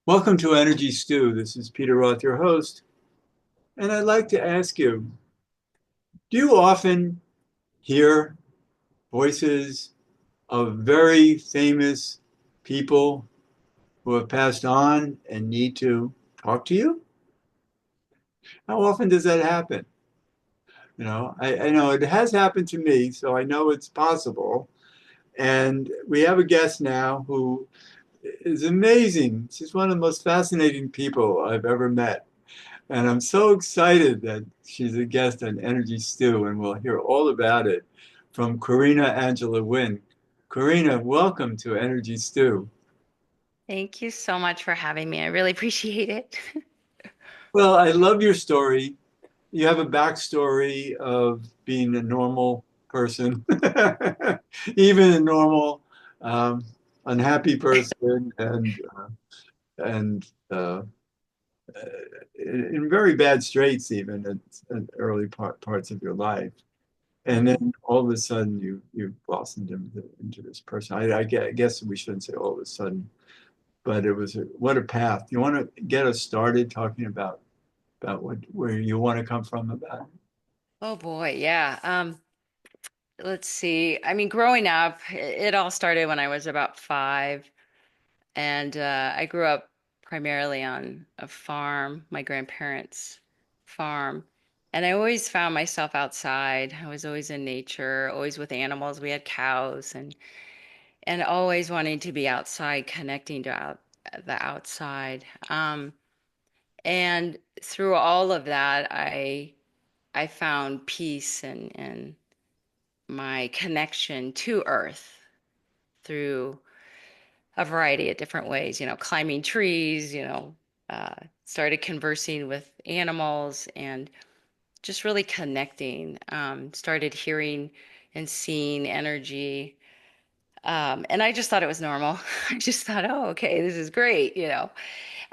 Welcome to Energy Stew. This is Peter Roth, your host, and I'd like to ask you, do you often hear voices of very famous people who have passed on and need to talk to you? How often does that happen? I know it has happened to me, so I know it's possible. And we have a guest now who is amazing. She's one of the most fascinating people I've ever met. And I'm so excited that she's a guest on Energy Stew, and we'll hear all about it from Corina Angela Winn. Corina, welcome to Energy Stew. Thank you so much for having me. I really appreciate it. Well, I love your story. You have a backstory of being a normal person, even a normal, um, unhappy person, and in very bad straits, even at early parts of your life. And then all of a sudden you blossomed into this person. I guess we shouldn't say all of a sudden, but what a path. You want to get us started talking about where you want to come from about it? Oh boy, yeah. Let's see. I mean, growing up, it all started when I was about 5, and I grew up primarily on a farm, my grandparents' farm, and I always found myself outside. I was always in nature, always with animals. We had cows, and always wanting to be outside, connecting to the outside. And through all of that, I found peace and my connection to Earth through a variety of different ways, climbing trees, started conversing with animals and just really connecting. Started hearing and seeing energy. And I just thought it was normal. I just thought, oh, okay, this is great.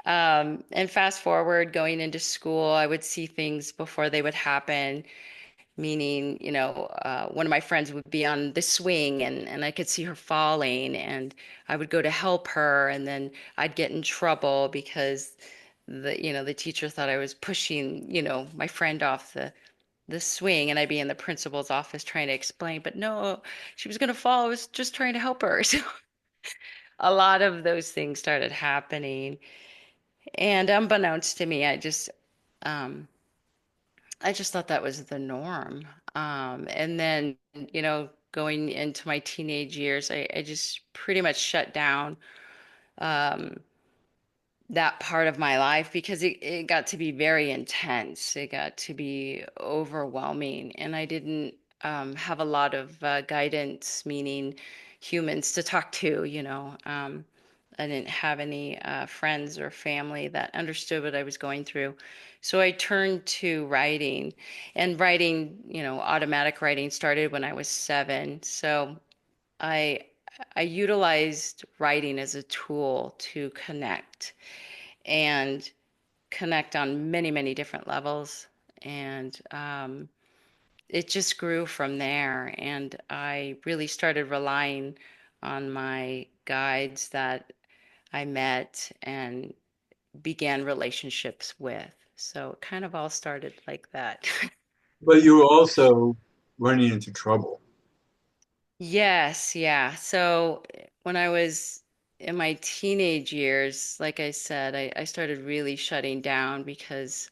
And fast forward, going into school, I would see things before they would happen. Meaning, one of my friends would be on the swing and I could see her falling and I would go to help her and then I'd get in trouble because the teacher thought I was pushing, my friend off the swing and I'd be in the principal's office trying to explain, but no, she was going to fall. I was just trying to help her. So a lot of those things started happening. And unbeknownst to me, um, I just thought that was the norm. And then, going into my teenage years, I just pretty much shut down um, that part of my life because it got to be very intense. It got to be overwhelming. And I didn't have a lot of guidance, meaning humans to talk to. I didn't have any friends or family that understood what I was going through. So I turned to writing, and writing, automatic writing started when I was 7. So I I utilized writing as a tool to and connect on many, many different levels. And it just grew from there. And I really started relying on my guides that I met and began relationships with. So it kind of all started like that. But you were also running into trouble. Yes, yeah. So when I was in my teenage years, like I said, I started really shutting down because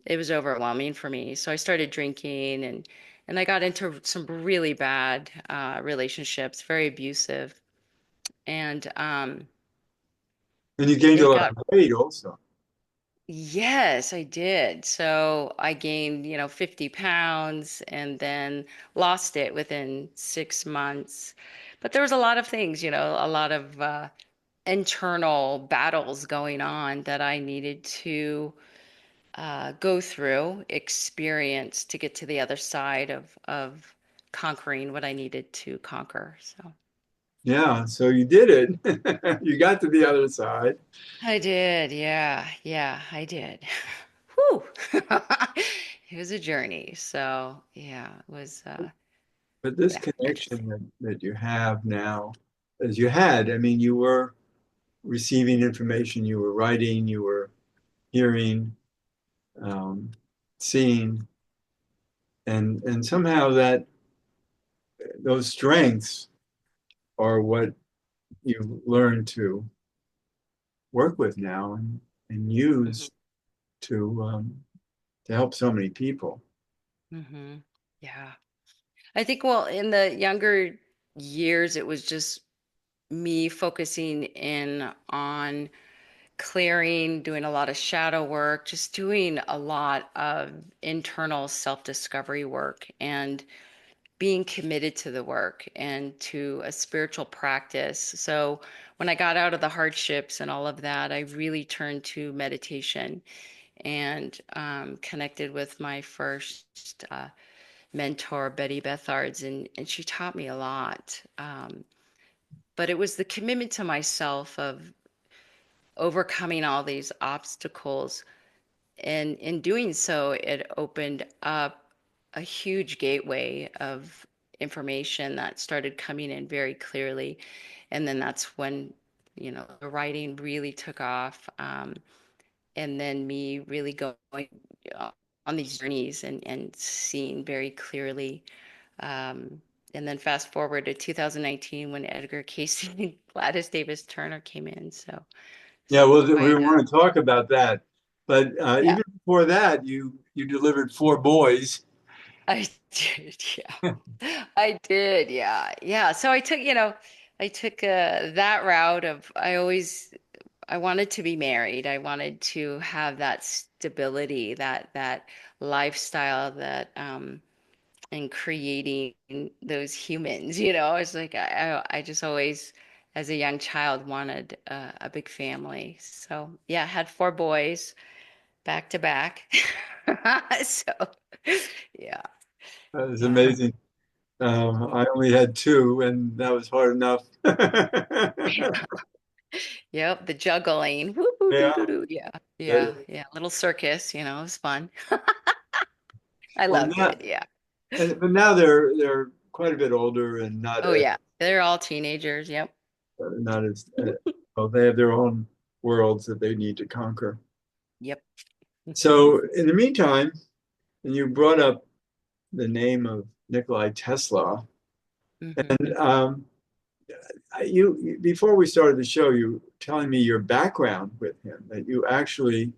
it was overwhelming for me. So I started drinking and I got into some really bad relationships, very abusive. And And you gained a it lot got of weight also. Yes, I did. So I gained, 50 pounds and then lost it within 6 months. But there was a lot of things, a lot of internal battles going on that I needed to go through, experience to get to the other side of conquering what I needed to conquer. So Yeah, so you did it. You got to the other side. I did. Yeah. Yeah, I did. Whew. It was a journey. So, yeah, it was But this yeah, very interesting. connection that you have now, as you had, I mean, you were receiving information, you were writing, you were hearing, um, seeing, and somehow that those strengths are what you learn to work with now and Hmm. use to help so many people. Hmm. Yeah. I think, well, in the younger years, it was just me focusing in on clearing, doing a lot of shadow work, just doing a lot of internal self-discovery work and being committed to the work and to a spiritual practice. So when I got out of the hardships and all of that, I really turned to meditation and connected with my first mentor, Betty Bethards, and she taught me a lot. But it was the commitment to myself of overcoming all these obstacles. And in doing so, it opened up a huge gateway of information that started coming in very clearly. And then that's when, the writing really took off. And then me really going uh, on these journeys and seeing very clearly. And then fast forward to 2019 when Edgar Cayce and Gladys Davis Turner came in. So Yeah, it's well, we quite want to talk about that, but yeah. even before that, you delivered four boys. I did, yeah. I did, yeah. Yeah. So I took that route of I wanted to be married. I wanted to have that stability, that lifestyle that and creating those humans, I was like I just always as a young child wanted a big family. So, yeah, had four boys back to back. So, yeah. That was Yeah. amazing. I only had two, and that was hard enough. Yep, the juggling. Woo, woo, doo, Yeah. doo, doo. Yeah, yeah, that- yeah. Little circus, it was fun. I well, loved now, it. Yeah. but now they're quite a bit older and Oh, yeah. They're all teenagers. Yep. not as well. They have their own worlds that they need to conquer. Yep. So, in the meantime, and you brought up the name of Nikola Tesla, Hmm. and you before we started the show, you were telling me your background with him, that you actually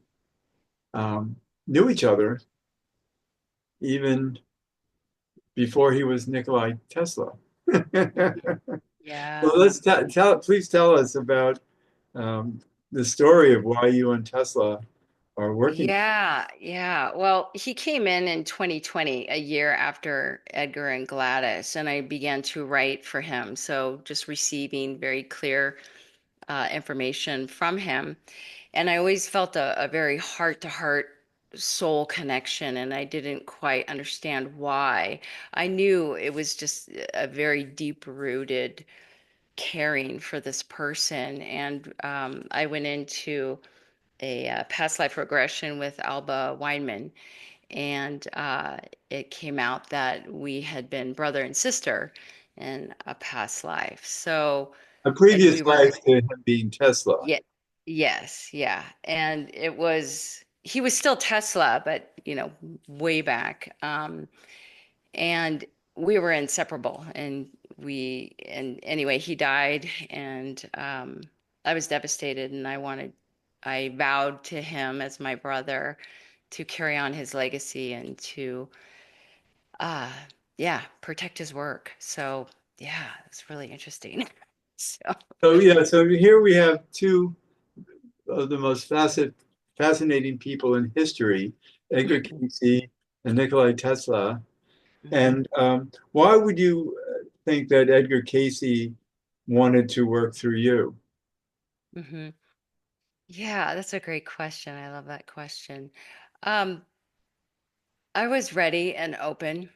um, knew each other even before he was Nikola Tesla. Hmm. Well, Yeah. let's please tell us about um, the story of why you and Tesla are working. Yeah. Yeah. Well, he came in 2020, a year after Edgar and Gladys, and I began to write for him. So just receiving very clear information from him. And I always felt a very heart to heart soul connection, and I didn't quite understand why. I knew it was just a very deep rooted caring for this person. And I went into a past life regression with Alba Weinman, and it came out that we had been brother and sister in a past life. So, A and previous we were life to him being Tesla. yeah, yes, yeah. And he was still Tesla, but way back. And we were inseparable. And anyway, he died, and I was devastated, and I vowed to him as my brother to carry on his legacy and to, uh, yeah, protect his work. So, yeah, it's really interesting. So, So yeah, so here we have two of the most fascinating people in history, Edgar Cayce and Nikola Tesla. mhm, And why would you think that Edgar Cayce wanted to work through you? mhm. Yeah, that's a great question. I love that question. Um, I was ready and open,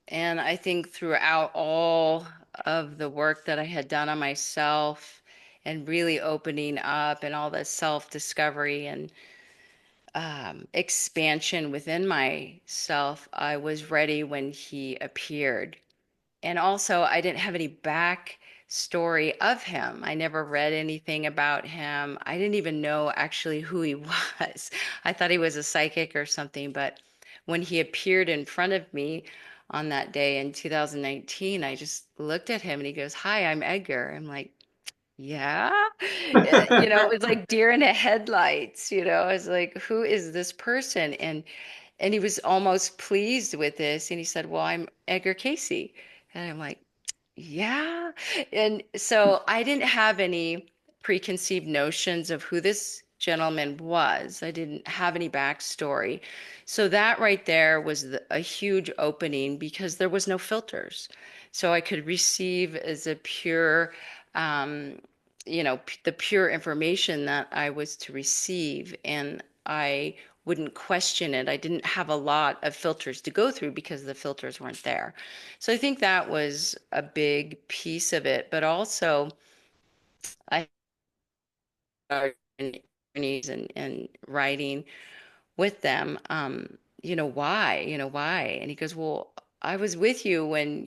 and I think throughout all of the work that I had done on myself and really opening up and all the self-discovery and expansion within myself, I was ready when he appeared. And also, I didn't have any story of him. I never read anything about him. I didn't even know actually who he was. I thought he was a psychic or something, but when he appeared in front of me on that day in 2019, I just looked at him and he goes, "Hi, I'm Edgar." I'm like, yeah. It was like deer in the headlights, I was like, who is this person? And he was almost pleased with this. And he said, "Well, I'm Edgar Cayce." And I'm like, yeah. And so I didn't have any preconceived notions of who this gentleman was. I didn't have any backstory. So that right there was a huge opening because there was no filters. So I could receive as a pure, um, the pure information that I was to receive. And I wouldn't question it. I didn't have a lot of filters to go through because the filters weren't there. So I think that was a big piece of it, but also I started and writing with them. Why? And he goes, "Well, I was with you when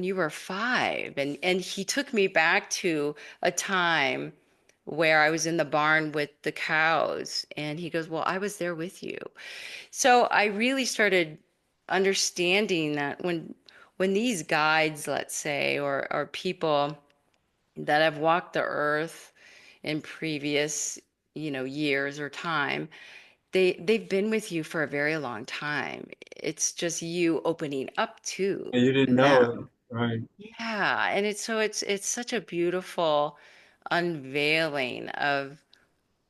you were 5," and he took me back to a time where I was in the barn with the cows, and he goes, "Well, I was there with you." So I really started understanding that when these guides, let's say, or people that have walked the earth in previous, years or time, they've been with you for a very long time. It's just you opening up to You didn't know them. it, right? Yeah, and it's such a beautiful unveiling of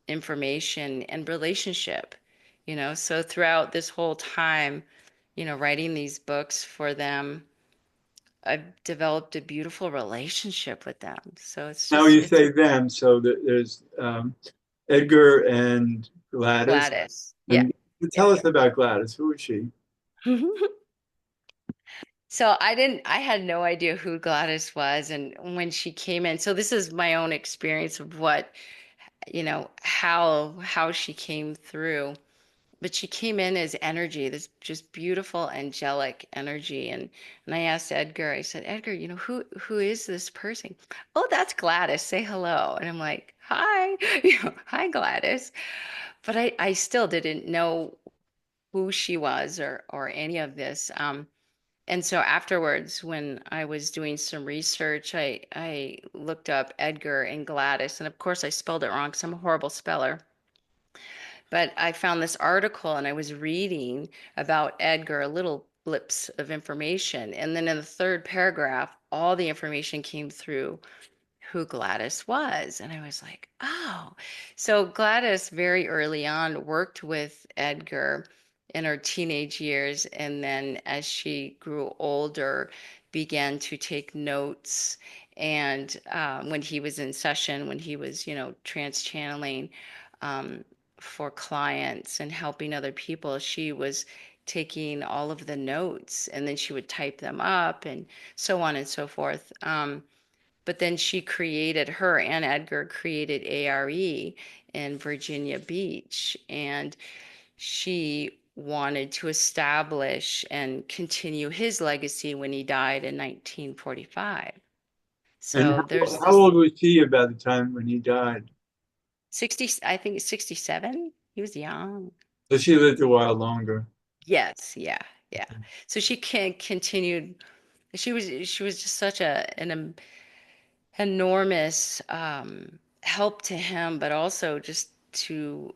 information and relationship, so throughout this whole time, writing these books for them, I've developed a beautiful relationship with them. So Now you say them, so there's Edgar and Gladys. Gladys. Yeah. And Yeah. tell us about Gladys. Who is she? So I had no idea who Gladys was. And when she came in, so this is my own experience of what, how she came through. But she came in as energy, this just beautiful angelic energy. And I asked Edgar, I said, "Edgar, who is this person?" "Oh, that's Gladys. Say hello." And I'm like, "Hi." "Hi, Gladys." But I still didn't know who she was or any of this. And so afterwards, when I was doing some research, I looked up Edgar and Gladys. And of course, I spelled it wrong because I'm a horrible speller. But I found this article and I was reading about Edgar, little blips of information. And then in the third paragraph, all the information came through who Gladys was. And I was like, oh. So Gladys very early on worked with Edgar in her teenage years. And then as she grew older, began to take notes. And when he was in session, when he was, trans channeling um, for clients and helping other people, she was taking all of the notes and then she would type them up and so on and so forth. But then her and Edgar created ARE in Virginia Beach, and she wanted to establish and continue his legacy when he died in 1945. And So there's how this old was she about the time when he died? 60, I think it's 67. He was young. So she lived a while longer. Yes, yeah, yeah. So she can continued. She was just such an enormous help to him, but also just to,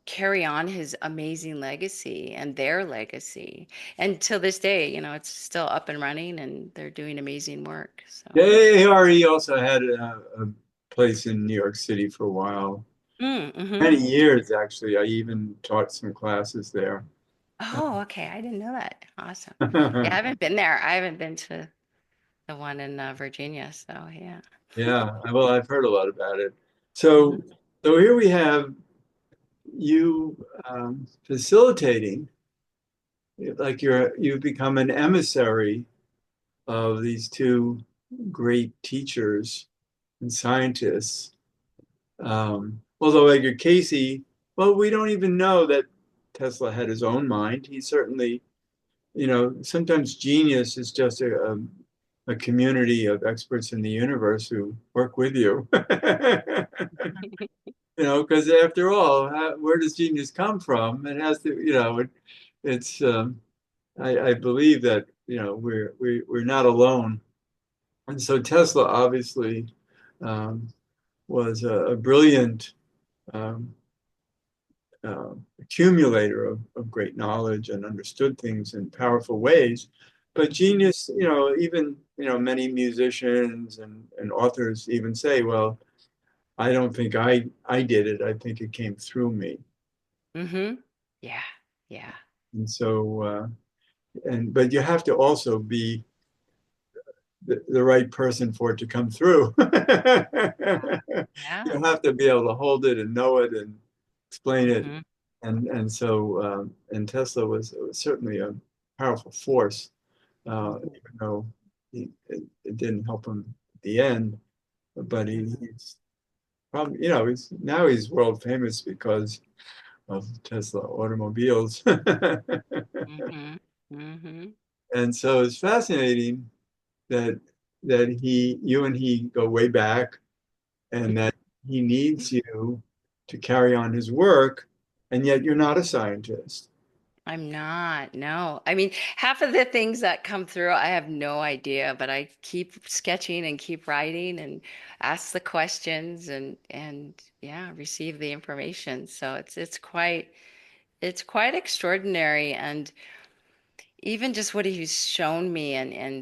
carry on his amazing legacy and their legacy. And till this day, it's still up and running and they're doing amazing work. So, The ARE also had a place in New York City for a while. mm-hmm. Many years, actually. I even taught some classes there. Oh, okay. I didn't know that. Awesome. Yeah, I haven't been there. I haven't been to the one in Virginia. So, yeah. Yeah, well, I've heard a lot about it. Hmm. So, so here we have you facilitating, like you've become an emissary of these two great teachers and scientists. Although Edgar Cayce, well, we don't even know that Tesla had his own mind. He certainly, sometimes genius is just a community of experts in the universe who work with you. Because after all, where does genius come from? It has to, it's. I believe that we're not alone, and so Tesla obviously um, was a brilliant um, accumulator of great knowledge and understood things in powerful ways. But genius, even many musicians and authors even say, well, I don't think I did it. I think it came through me. Mm-hmm. Yeah. Yeah. And so but you have to also be the right person for it to come through. Yeah. You have to be able to hold it and know it and explain it. Mm-hmm. And Tesla was certainly a powerful force, Mm-hmm. even though it didn't help him at the end. But he's probably, he's world famous because of Tesla automobiles. Mm-hmm. Mm-hmm. And so it's fascinating that you and he go way back, and that he needs you to carry on his work, and yet you're not a scientist. I'm not, no. I mean, half of the things that come through, I have no idea, but I keep sketching and keep writing and ask the questions and yeah, receive the information. So it's quite extraordinary. And even just what he's shown me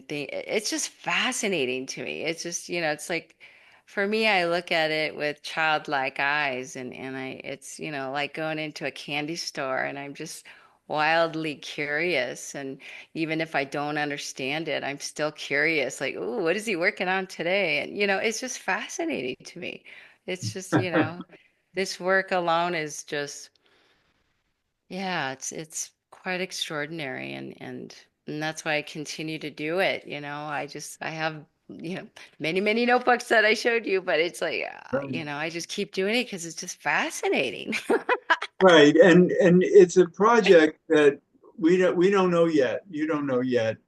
it's just fascinating to me. It's just, it's like for me, I look at it with childlike eyes it's, like going into a candy store and I'm just wildly curious. And even if I don't understand it, I'm still curious, like, oh, what is he working on today? And, it's just fascinating to me. It's just, this work alone is just yeah, it's quite extraordinary and that's why I continue to do it, I have, many notebooks that I showed you, but it's like, I just keep doing it because it's just fascinating. Right, and it's a project that we don't know yet. You don't know yet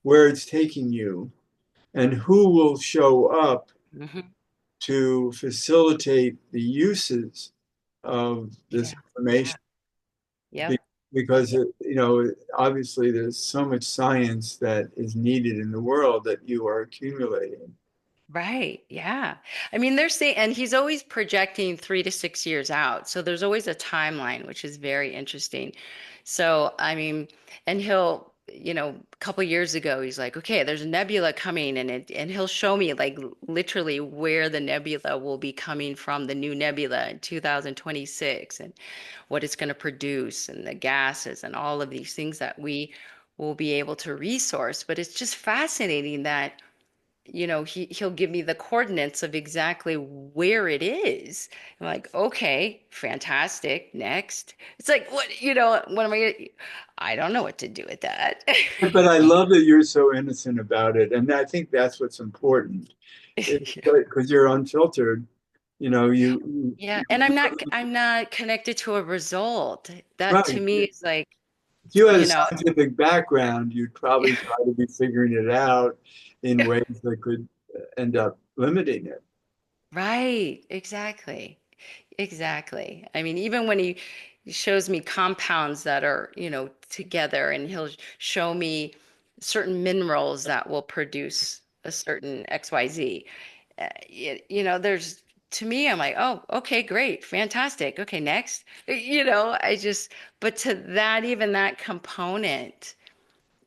where it's taking you and who will show up Hmm. to facilitate the uses of this Yeah, yeah, information. yep. Be- because obviously there's so much science that is needed in the world that you are accumulating. Right. Yeah. I mean, they're saying, and he's always projecting 3 to 6 years out. So there's always a timeline, which is very interesting. So, I mean, and he'll, a couple years ago, he's like, okay, there's a nebula coming and he'll show me like literally where the nebula will be coming from, the new nebula in 2026 and what it's going to produce and the gases and all of these things that we will be able to resource. But it's just fascinating that he'll give me the coordinates of exactly where it is. I'm like, okay, fantastic. Next. It's like, what am I gonna, I don't know what to do with that. But I love that you're so innocent about it, and I think that's what's important. Because you're unfiltered, Yeah, and I'm not connected to a result. That to right. me is like, If you had a you know, scientific background, you'd probably try to be figuring it out in ways that could end up limiting it. right, exactly. Exactly. I mean, even when he shows me compounds that are, together, and he'll show me certain minerals that will produce a certain XYZ. There's to me, I'm like, oh, okay, great, fantastic. Okay, next. But to that, even that component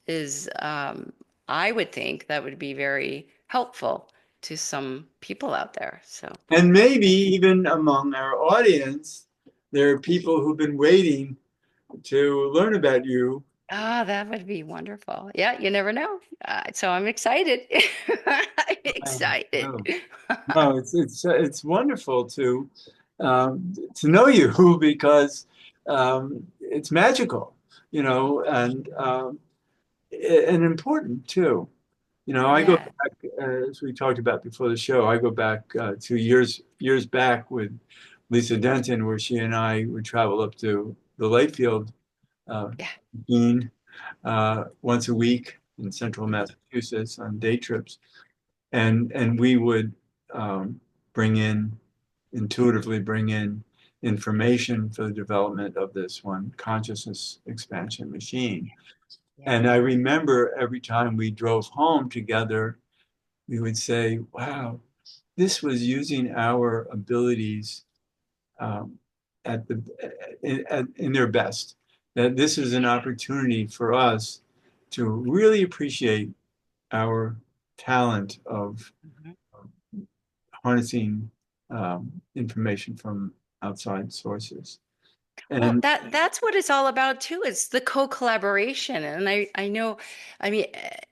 is, I would think that would be very helpful to some people out there. So. And maybe even among our audience, there are people who've been waiting to learn about you. Ah, that would be wonderful. Yeah, you never know. So I'm excited. I'm excited. No, no, it's wonderful to know you because it's magical, and important too. I go Yeah, back, as we talked about before the show, I go back 2 years back with Lisa Denton, where she and I would travel up to the Layfield uh, yeah. Bean once a week. in central Mhm. Massachusetts on day trips, and we would um, bring in intuitively bring in information for the development of this one consciousness expansion machine. Yeah. And I remember every time we drove home together, we would say, "Wow, this was using our abilities um, at the in their best. That this is an opportunity for us to really appreciate our talent of Mhm. harnessing information from outside sources." Well, And that's what it's all about too. It's the co-collaboration. And I know, I mean,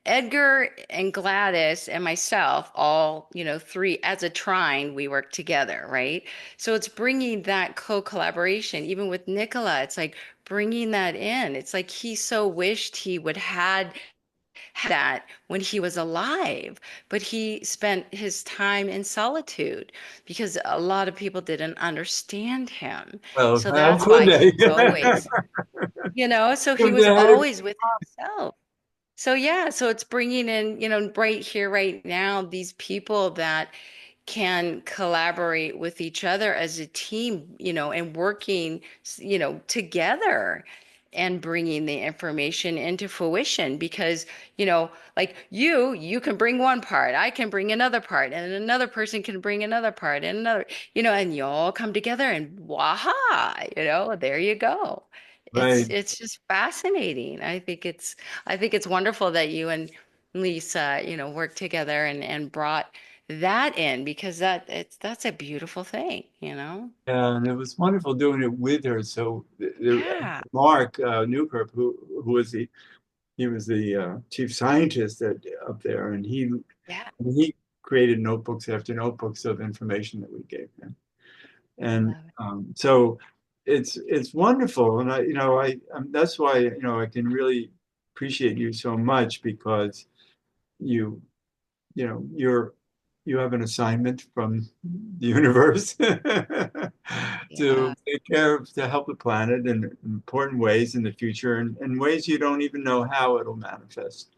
Edgar and Gladys and myself, all, three as a trine, we work together, right? So it's bringing that co-collaboration, even with Nikola, it's like bringing that in. It's like he so wished he would had that when he was alive, but he spent his time in solitude because a lot of people didn't understand him. well, So how that's could why he they? was always, so he If was they had it- always with himself. So yeah, so it's bringing in, right here, right now, these people that can collaborate with each other as a team, and working, together and bringing the information into fruition because, like you can bring one part, I can bring another part, and another person can bring another part and another, and you all come together and waha, there you go. It's right. it's just fascinating. I think it's wonderful that you and Lisa, work together and brought that in because that's a beautiful thing, And it was wonderful doing it with her. So Yeah. Mark Newkirk, who was he was the chief scientist up there, and Yeah. he created notebooks after notebooks of information that we gave him. I And love it. so it's wonderful, and that's why I can really appreciate you so much because you you have an assignment from the universe to Yeah. take care of to help the planet in important ways in the future and ways you don't even know how it'll manifest.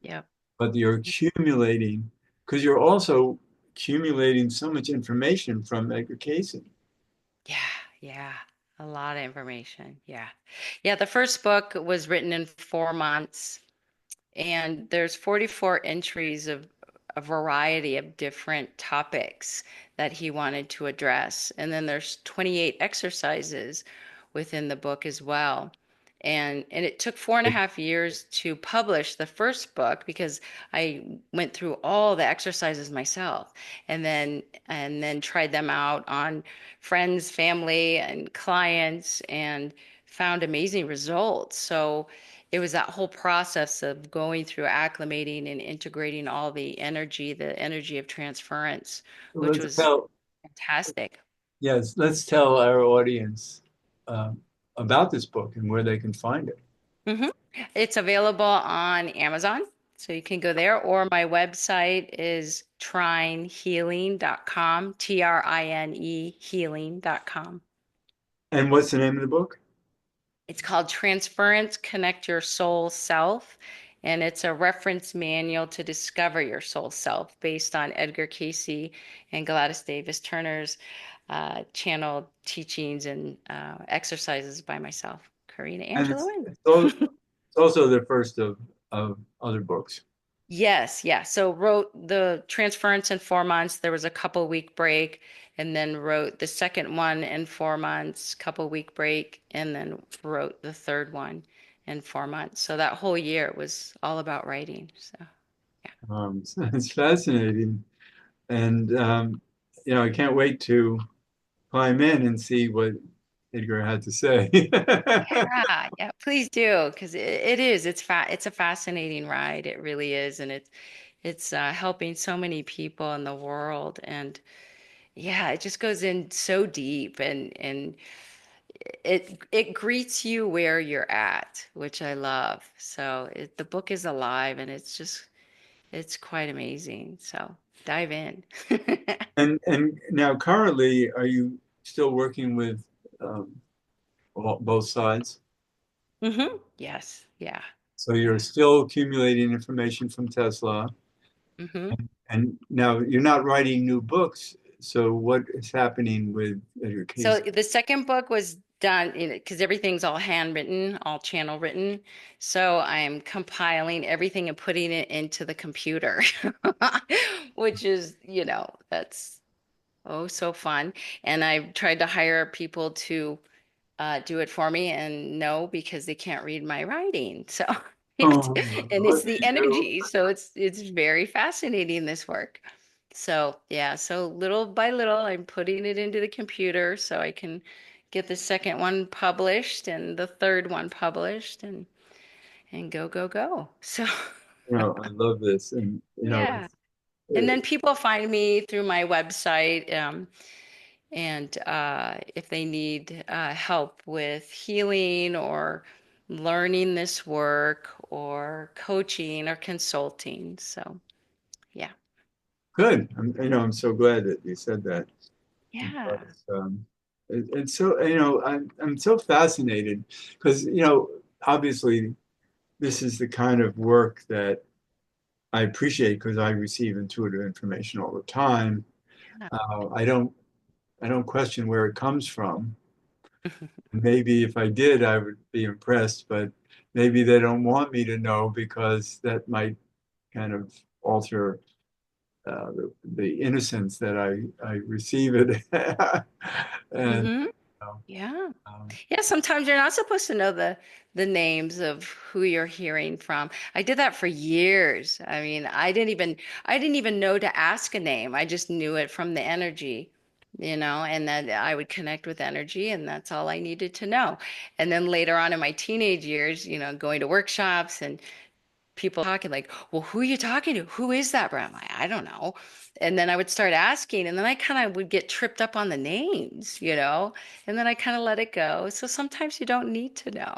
Yep. But you're accumulating because you're also accumulating so much information from Edgar Cayce. Yeah. Yeah. A lot of information. Yeah. Yeah. The first book was written in 4 months. And there's 44 entries of a variety of different topics that he wanted to address. And then there's 28 exercises within the book as well. And it took 4.5 years to publish the first book because I went through all the exercises myself and then tried them out on friends, family, and clients and found amazing results. So it was that whole process of going through acclimating and integrating all the energy of transference, So which let's was tell fantastic. yes, let's tell our audience about this book and where they can find it. hmm It's available on Amazon, so you can go there, or my website is trinehealing.com, TRINE healing.com. And what's the name of the book? It's called Transference Connect Your Soul Self, and it's a reference manual to discover your soul self based on Edgar Cayce and Gladys Davis Turner's channel teachings and exercises by myself, Corina And Angela Winn. it's also the first of other books. Yes, yeah. So wrote the Transference in 4 months. There was a couple week break, and then wrote the second one in 4 months, couple week break, and then wrote the third one in 4 months. So that whole year was all about writing. So yeah. It's fascinating, and I can't wait to climb in and see what Edgar had to say. Yeah, yeah, please do, because it is. It's a fascinating ride. It really is, and it's helping so many people in the world, and yeah, it just goes in so deep, and it greets you where you're at, which I love. So the book is alive, and it's quite amazing. So dive in. And now, currently, are you still working with both sides? Yes, yeah. So you're Yeah. still accumulating information from Tesla. Hmm. And now you're not writing new books. So what is happening with Edgar So Cayce? the second book was done, because everything's all handwritten, all channel written. So I'm compiling everything and putting it into the computer, which is, that's oh so fun. And I've tried to hire people to do it for me, and no, because they can't read my writing. So Oh, and what it's do the you do? energy. So it's very fascinating, this work. So yeah, so little by little, I'm putting it into the computer so I can get the second one published and the third one published, and go, go, go. So I love this. And, yeah. And then people find me through my website. And if they need help with healing or learning this work or coaching or consulting. So, yeah. good. I'm so glad that you said that. Yeah. Because, it's so, I'm so fascinated because, obviously this is the kind of work that I appreciate because I receive intuitive information all the time. Yeah. I don't question where it comes from. Maybe if I did, I would be impressed, but maybe they don't want me to know because that might kind of alter the innocence that I receive it. And Hmm. um, Yeah. um, Yeah, sometimes you're not supposed to know the names of who you're hearing from. I did that for years. I mean, I didn't even know to ask a name. I just knew it from the energy, and that I would connect with energy, and that's all I needed to know. And then later on in my teenage years, going to workshops and people talking like, well, who are you talking to? Who is that, Brad? I'm like, I don't know. And then I would start asking, and then I kind of would get tripped up on the names, and then I kind of let it go. So sometimes you don't need to know.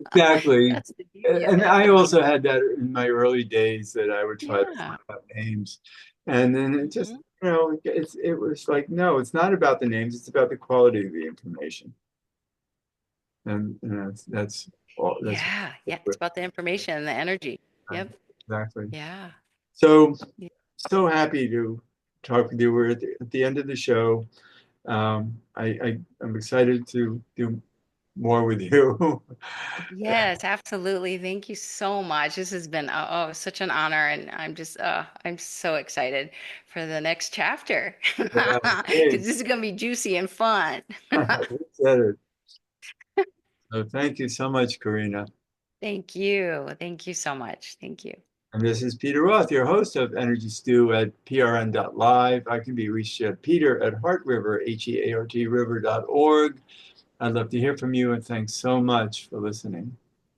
exactly. That's the beauty of And it. I also had that in my early days that I would try to Yeah. find out names. And then it just, Hmm. it was like, no, it's not about the names, it's about the quality of the information. And that's all that's Yeah. Yeah. It's about the information and the energy. Yep. exactly. Yeah. So Yeah. so happy to talk with you. We're at the end of the show. I'm excited to do more with you. Yes, absolutely. Thank you so much. This has been such an honor, and I'm so excited for the next chapter Yeah, because great. this is going to be juicy and fun. You said it. So thank you so much, Corina. Thank you. Thank you so much. Thank you. And this is Peter Roth, your host of Energy Stew at prn.live. I can be reached at peter at heartriver, HEART river.org. I'd love to hear from you, and thanks so much for listening.